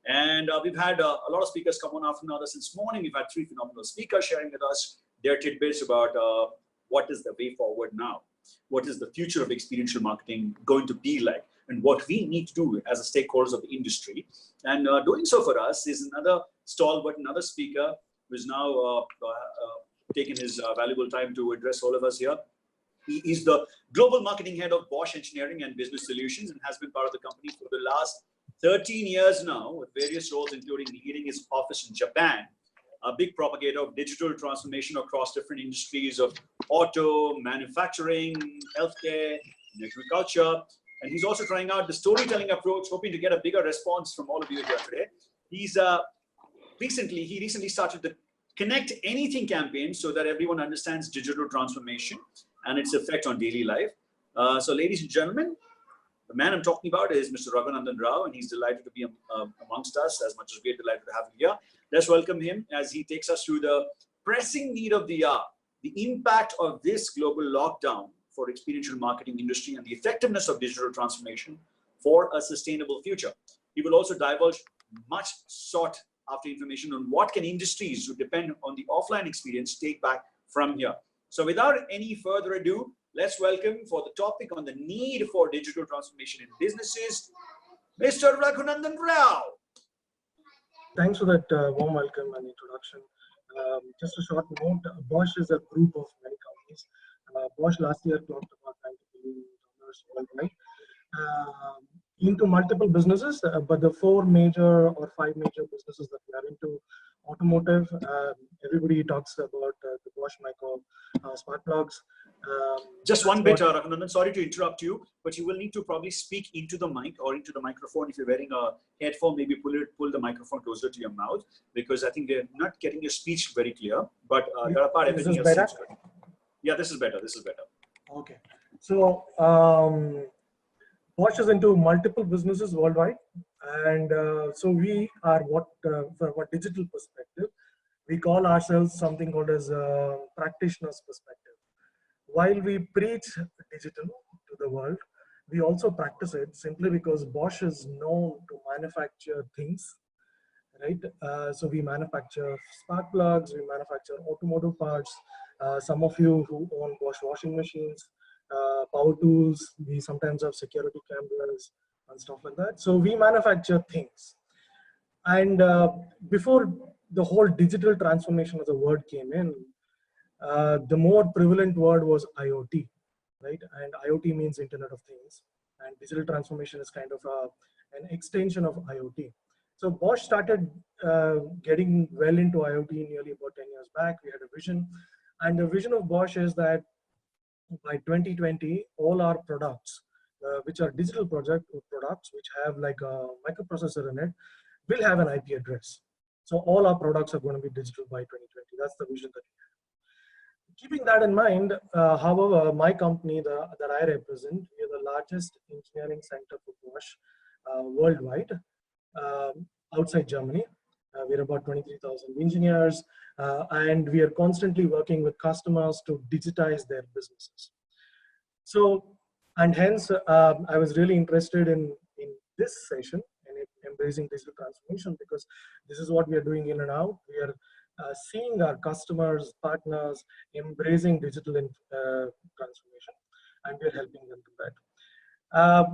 And we've had a lot of speakers come on after another since morning. We've had 3 phenomenal speakers sharing with us their tidbits about what is the way forward now. What is the future of experiential marketing going to be like, and what we need to do as a stakeholders of the industry. And doing so for us is another stalwart, another speaker who's now taken his valuable time to address all of us here. He is the global marketing head of Bosch Engineering and Business Solutions and has been part of the company for the last 13 years now, with various roles, including leading his office in Japan, a big propagator of digital transformation across different industries of auto, manufacturing, healthcare, and agriculture. And he's also trying out the storytelling approach, hoping to get a bigger response from all of you here today. He's recently started the Connect Anything campaign so that everyone understands digital transformation and its effect on daily life. So ladies and gentlemen, the man I'm talking about is Mr. Raghunandan Rao, and he's delighted to be amongst us, as much as we're delighted to have him here. Let's welcome him as he takes us through the pressing need of the hour, the impact of this global lockdown for experiential marketing industry and the effectiveness of digital transformation for a sustainable future. He will also divulge much sought after information on what can industries who depend on the offline experience take back from here. So without any further ado, let's welcome for the topic on the need for digital transformation in businesses, Mr. Raghunandan Rao. Thanks for that warm welcome and introduction. Just a short note, Bosch is a group of many companies. Bosch last year clocked about $90 billion worldwide into multiple businesses, but the 4 major or 5 major businesses that we are into: automotive, everybody talks about the Bosch micro smart plugs. Just one bit, Raghunandan, sorry to interrupt you, but you will need to probably speak into the mic or into the microphone. If you're wearing a headphone, maybe pull the microphone closer to your mouth, because I think they're not getting your speech very clear. But apart, everything else seems good. Yeah, this is better. This is better. Okay. So Bosch is into multiple businesses worldwide, and so we are from a digital perspective, we call ourselves something called as a practitioner's perspective. While we preach digital to the world, we also practice it, simply because Bosch is known to manufacture things, right? So we manufacture spark plugs, we manufacture automotive parts. Some of you who own Bosch washing machines, power tools, we sometimes have security cameras and stuff like that. So we manufacture things. And before the whole digital transformation of the word came in, the more prevalent word was IoT, right? And IoT means Internet of Things, and digital transformation is kind of an extension of IoT. So Bosch started getting well into IoT nearly about 10 years back. We had a vision, and the vision of Bosch is that by 2020, all our products, which are digital products, which have like a microprocessor in it, will have an IP address. So all our products are going to be digital by 2020. That's the vision that we have. Keeping that in mind, however, my company that I represent, we are the largest engineering center for Bosch worldwide, outside Germany. We're about 23,000 engineers, and we are constantly working with customers to digitize their businesses. So, and hence, I was really interested in this session, in embracing digital transformation, because this is what we are doing in and out. We are seeing our customers, partners embracing digital transformation, and we're helping them do that.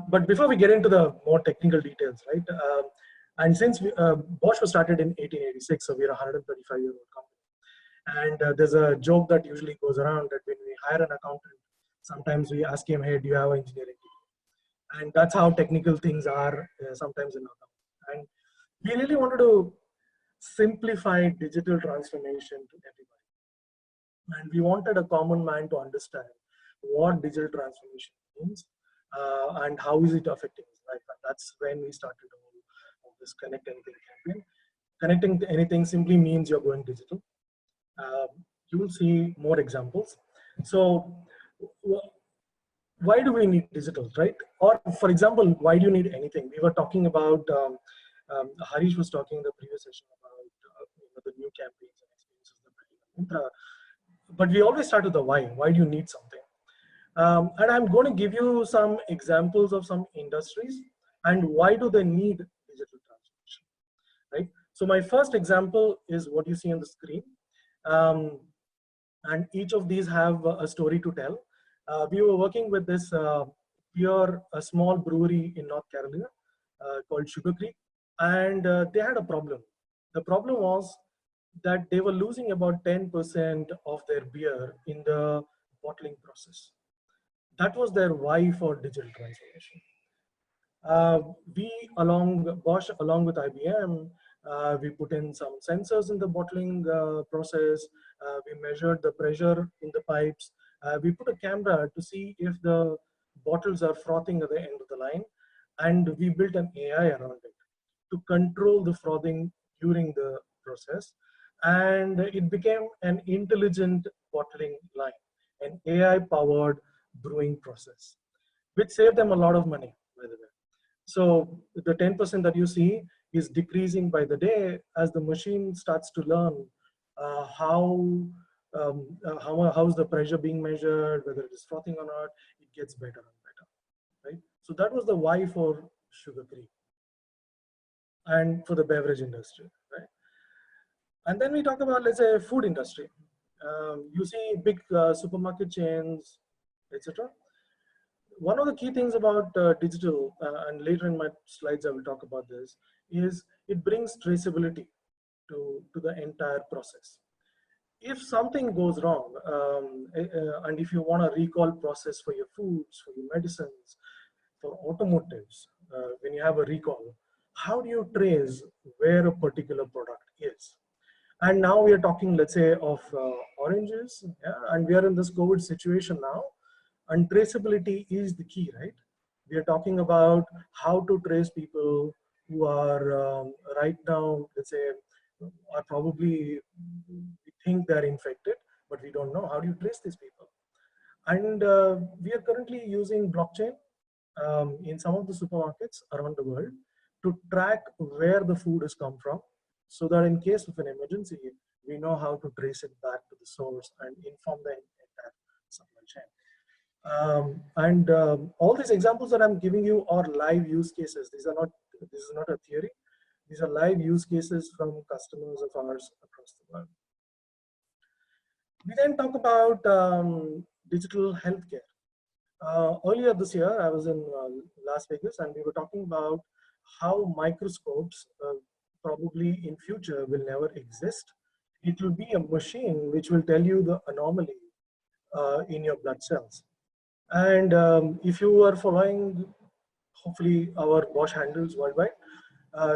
But before we get into the more technical details, right? And since Bosch was started in 1886, so we're a 135-year-old company. And there's a joke that usually goes around that when we hire an accountant, sometimes we ask him, hey, do you have an engineering degree? And that's how technical things are sometimes in our company. And we really wanted to simplify digital transformation to everybody. And we wanted a common man to understand what digital transformation means and how is it affecting his life. And that's when we started this Connect Anything campaign. Connecting anything simply means you're going digital. You will see more examples. So why do we need digital, right? Or for example, why do you need anything? We were talking about, Harish was talking in the previous session about the new campaigns and experiences. But we always start with the why. Why do you need something? And I'm going to give you some examples of some industries and why do they need digital transformation. So my first example is what you see on the screen. Um, and each of these have a story to tell. We were working with this a small brewery in North Carolina called Sugarfree, and they had a problem. The problem was that they were losing about 10% of their beer in the bottling process. That was their why for digital transformation. We, Bosch, along with IBM, we put in some sensors in the bottling process. We measured the pressure in the pipes. We put a camera to see if the bottles are frothing at the end of the line. And we built an AI around it to control the frothing during the process. And it became an intelligent bottling line, an AI powered brewing process, which saved them a lot of money, by the way. So the 10% that you see is decreasing by the day as the machine starts to learn how's the pressure being measured, whether it is frothing or not. It gets better and better, right? So that was the why for Sugarfree and for the beverage industry, right? And then we talk about, let's say, food industry. You see big supermarket chains, etc. One of the key things about digital, and later in my slides I will talk about this, is it brings traceability to the entire process. If something goes wrong, and if you want a recall process for your foods, for your medicines, for automotives, when you have a recall, how do you trace where a particular product is? And now we are talking, let's say, of oranges, yeah? And we are in this COVID situation now, and traceability is the key, right? We are talking about how to trace people who are right now, let's say, are probably, we think they're infected, but we don't know. How do you trace these people? And we are currently using blockchain in some of the supermarkets around the world to track where the food has come from, so that in case of an emergency, we know how to trace it back to the source and inform the entire supply chain. All these examples that I'm giving you are live use cases. This is not a theory. These are live use cases from customers of ours across the world. We then talk about digital healthcare. Earlier this year, I was in Las Vegas, and we were talking about how microscopes probably in future will never exist. It will be a machine which will tell you the anomaly in your blood cells. And if you are following, hopefully, our Bosch handles worldwide,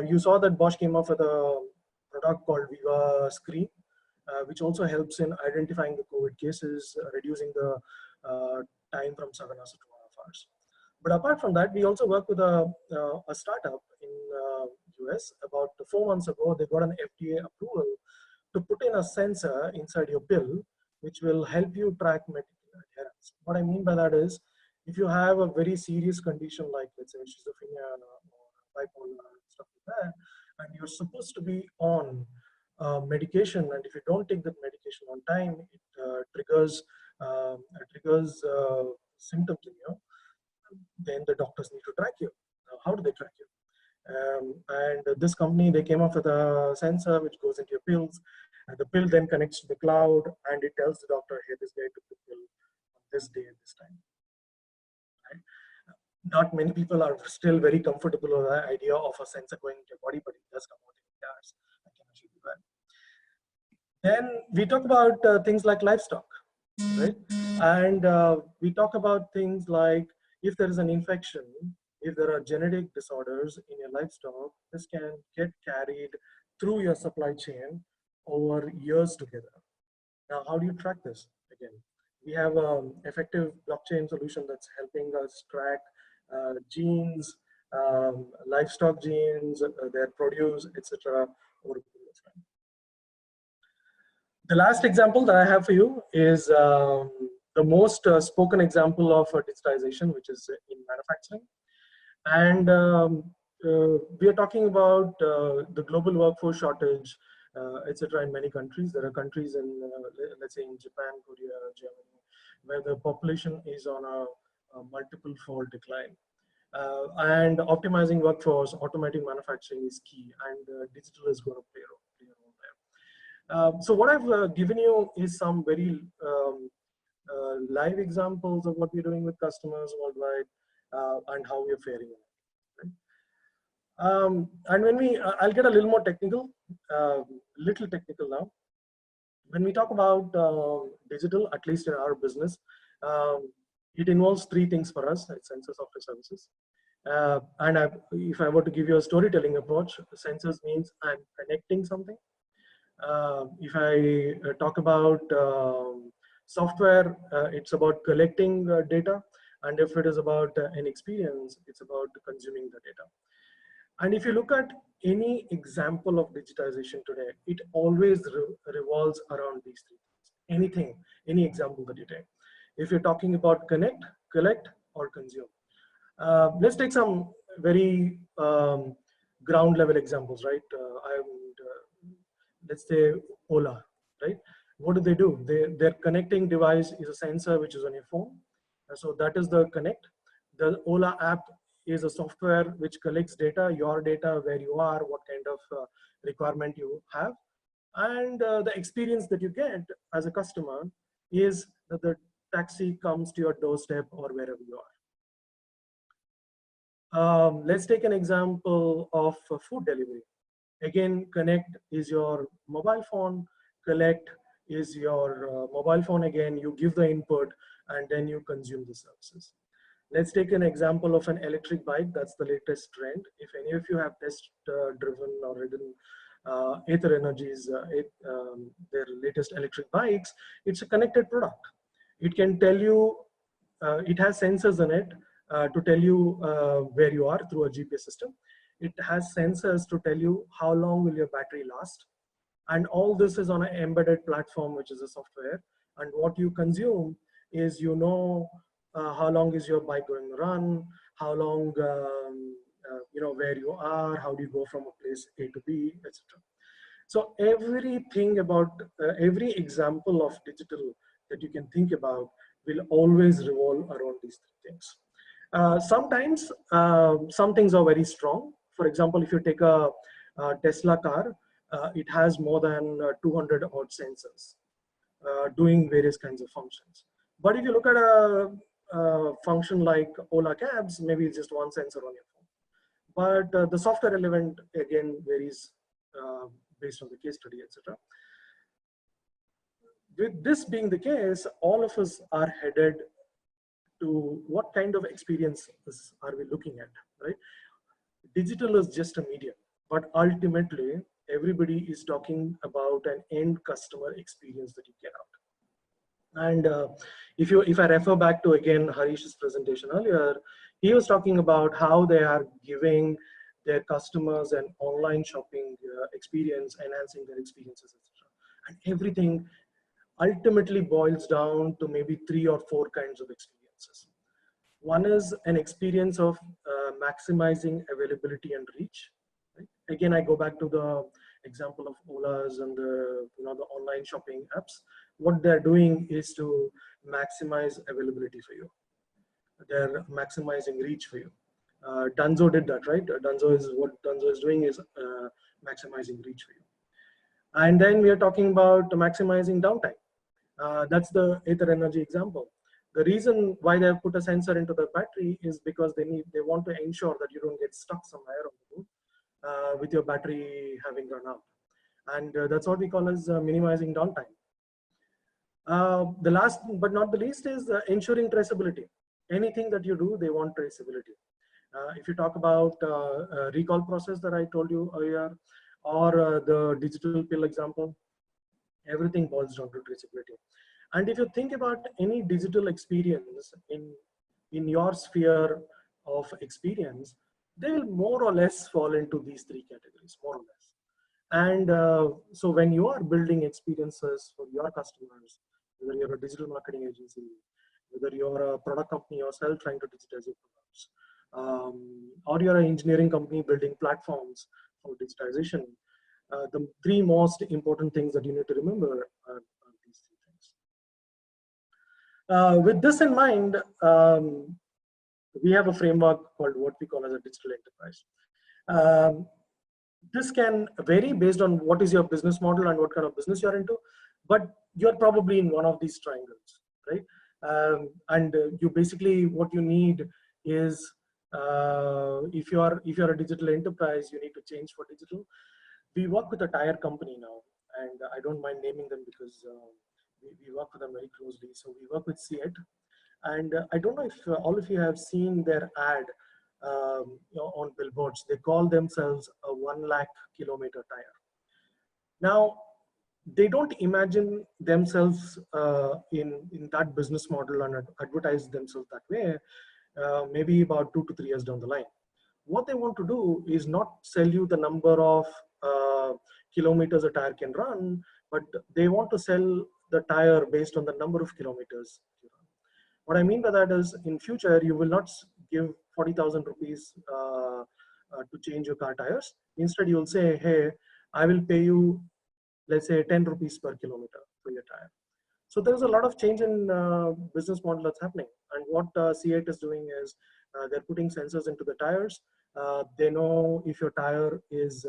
you saw that Bosch came up with a product called Viva Screen, which also helps in identifying the COVID cases, reducing the time from 7 hours to 2.5 hours. But apart from that, we also work with a startup in US. About 4 months ago, they got an FDA approval to put in a sensor inside your pill, which will help you track medical adherence. What I mean by that is, if you have a very serious condition like, let's say, schizophrenia or bipolar, stuff like that, and you're supposed to be on medication, and if you don't take that medication on time, it triggers symptoms in you, then the doctors need to track you. How do they track you? And this company, they came up with a sensor which goes into your pills, and the pill then connects to the cloud, and it tells the doctor, hey, this guy took the pill on this day at this time. Right? Not many people are still very comfortable with the idea of a sensor going into your body, but it does come out in cars. I can assure you that. Then we talk about things like livestock, right? And we talk about things like, if there is an infection, if there are genetic disorders in your livestock, this can get carried through your supply chain over years together. Now, how do you track this? Again, we have an effective blockchain solution that's helping us track genes, livestock genes, their produce, etc. over a period of time. The last example that I have for you is the most spoken example of digitization, which is in manufacturing. And we are talking about the global workforce shortage, etc. in many countries. There are countries in, let's say, in Japan, Korea, Germany, where the population is on a multiple fold decline. And optimizing workforce, automating manufacturing is key, and digital is going to play a role there. So what I've given you is some very live examples of what we're doing with customers worldwide and how we're faring. Right? And when I'll get a little more technical, little technical now. When we talk about digital, at least in our business, it involves three things for us: it's sensor, software, services. If I were to give you a storytelling approach, sensors means I'm connecting something. If I talk about software, it's about collecting data. And if it is about an experience, it's about consuming the data. And if you look at any example of digitization today, it always revolves around these three things. Anything, any example that you take. If you're talking about connect, collect, or consume. Let's take some very ground level examples, right? Let's say Ola, right? What do? Their connecting device is a sensor which is on your phone. So that is the connect. The Ola app is a software which collects data, your data, where you are, what kind of requirement you have. And the experience that you get as a customer is that the taxi comes to your doorstep or wherever you are. Let's take an example of food delivery. Again, connect is your mobile phone, collect is your mobile phone again, you give the input and then you consume the services. Let's take an example of an electric bike. That's the latest trend. If any of you have test driven or ridden Ather Energy's, their latest electric bikes, it's a connected product. It can tell you, it has sensors in it to tell you where you are through a GPS system. It has sensors to tell you how long will your battery last. And all this is on an embedded platform, which is a software. And what you consume is, you know, how long is your bike going to run, how long, you know, where you are, how do you go from a place A to B, etc. So everything about, every example of digital that you can think about will always revolve around these three things. Sometimes some things are very strong. For example, if you take a Tesla car, it has more than 200 odd sensors doing various kinds of functions. But if you look at a function like Ola Cabs, maybe it's just one sensor on your phone. But the software element again varies based on the case study, etc. With this being the case, all of us are headed to what kind of experiences are we looking at, right? Digital is just a medium, but ultimately everybody is talking about an end customer experience that you get out. And if I refer back to again Harish's presentation earlier, he was talking about how they are giving their customers an online shopping experience, enhancing their experiences, etc. And everything ultimately boils down to maybe 3 or 4 kinds of experiences. One is an experience of maximizing availability and reach. Right? Again, I go back to the example of Ola's and the, you know, the online shopping apps. What they're doing is to maximize availability for you. They're maximizing reach for you. Dunzo did that, right? What Dunzo is doing is maximizing reach for you. And then we are talking about maximizing downtime. That's the Ather Energy example. The reason why they have put a sensor into the battery is because they want to ensure that you don't get stuck somewhere on the road with your battery having run out. And that's what we call as minimizing downtime. The last but not the least is ensuring traceability. Anything that you do, they want traceability. If you talk about recall process that I told you earlier, or the digital pill example, everything boils down to traceability. And if you think about any digital experience in your sphere of experience, they will more or less fall into these 3 categories, more or less. And so when you are building experiences for your customers, whether you're a digital marketing agency, whether you're a product company yourself trying to digitize your products, or you're an engineering company building platforms for digitization, the 3 most important things that you need to remember are these 3 things. With this in mind, we have a framework called what we call as a digital enterprise. This can vary based on what is your business model and what kind of business you're into, but you're probably in one of these triangles, right? You basically, what you need is, if you're a digital enterprise, you need to change for digital. We work with a tire company now, and I don't mind naming them because we work with them very closely. So we work with Seat, and I don't know if all of you have seen their ad on billboards. They call themselves a 1 lakh kilometer tire. Now, they don't imagine themselves in that business model and advertise themselves that way, maybe about 2 to 3 years down the line. What they want to do is not sell you the number of kilometers a tire can run, but they want to sell the tire based on the number of kilometers you run. What I mean by that is, in future, you will not give 40,000 rupees to change your car tires. Instead, you will say, hey, I will pay you, let's say, 10 rupees per kilometer for your tire. So there's a lot of change in business model that's happening. And what C8 is doing is they're putting sensors into the tires. They know if your tire is,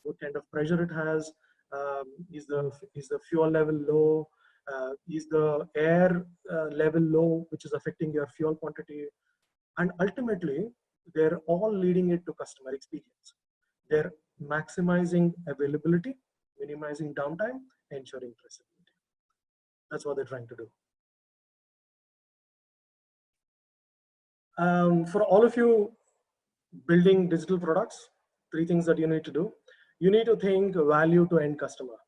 what kind of pressure it has, is the fuel level low, is the air level low, which is affecting your fuel quantity. And ultimately, they're all leading it to customer experience. They're maximizing availability, minimizing downtime, ensuring traceability. That's what they're trying to do. For all of you building digital products, 3 things that you need to do. You need to think value to end customer.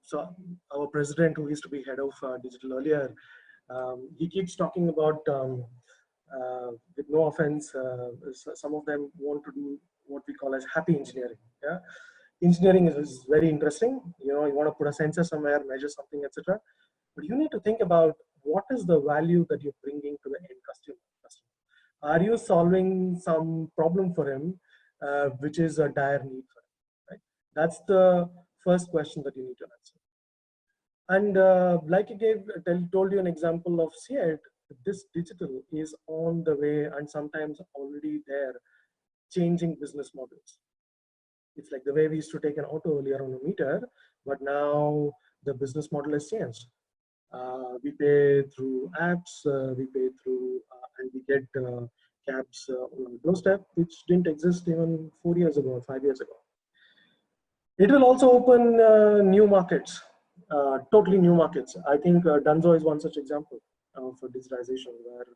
So our president, who used to be head of digital earlier, he keeps talking about, with no offense, some of them want to do what we call as happy engineering. Yeah, engineering is very interesting. You know, you want to put a sensor somewhere, measure something, etc. But you need to think about what is the value that you're bringing to the end customer. Are you solving some problem for him, which is a dire need for him? Right? That's the first question that you need to answer. And like I told you an example of Seat, this digital is on the way and sometimes already there, changing business models. It's like the way we used to take an auto earlier on a meter, but now the business model has changed. We pay through apps, we pay through, and we get cabs on our doorstep, which didn't exist even 4 years ago or 5 years ago. It will also open new markets, totally new markets. I think Dunzo is one such example for digitization, where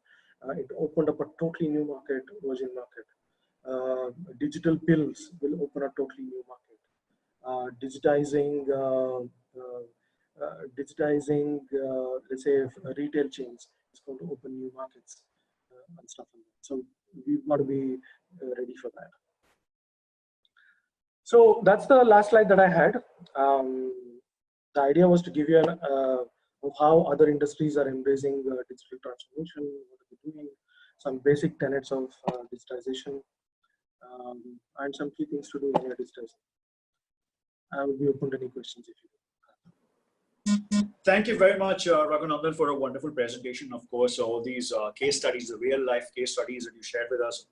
it opened up a totally new market, virgin market. Digital pills will open a totally new market. Digitizing, let's say, retail chains is going to open new markets and stuff like that. So we've got to be ready for that. So that's the last slide that I had. The idea was to give you an of how other industries are embracing digital transformation, what are they doing, some basic tenets of digitization, and some key things to do when you're digitizing. I will be open to any questions if you do. Thank you very much, Raghunandan, for a wonderful presentation. Of course, all these case studies, the real life case studies that you shared with us,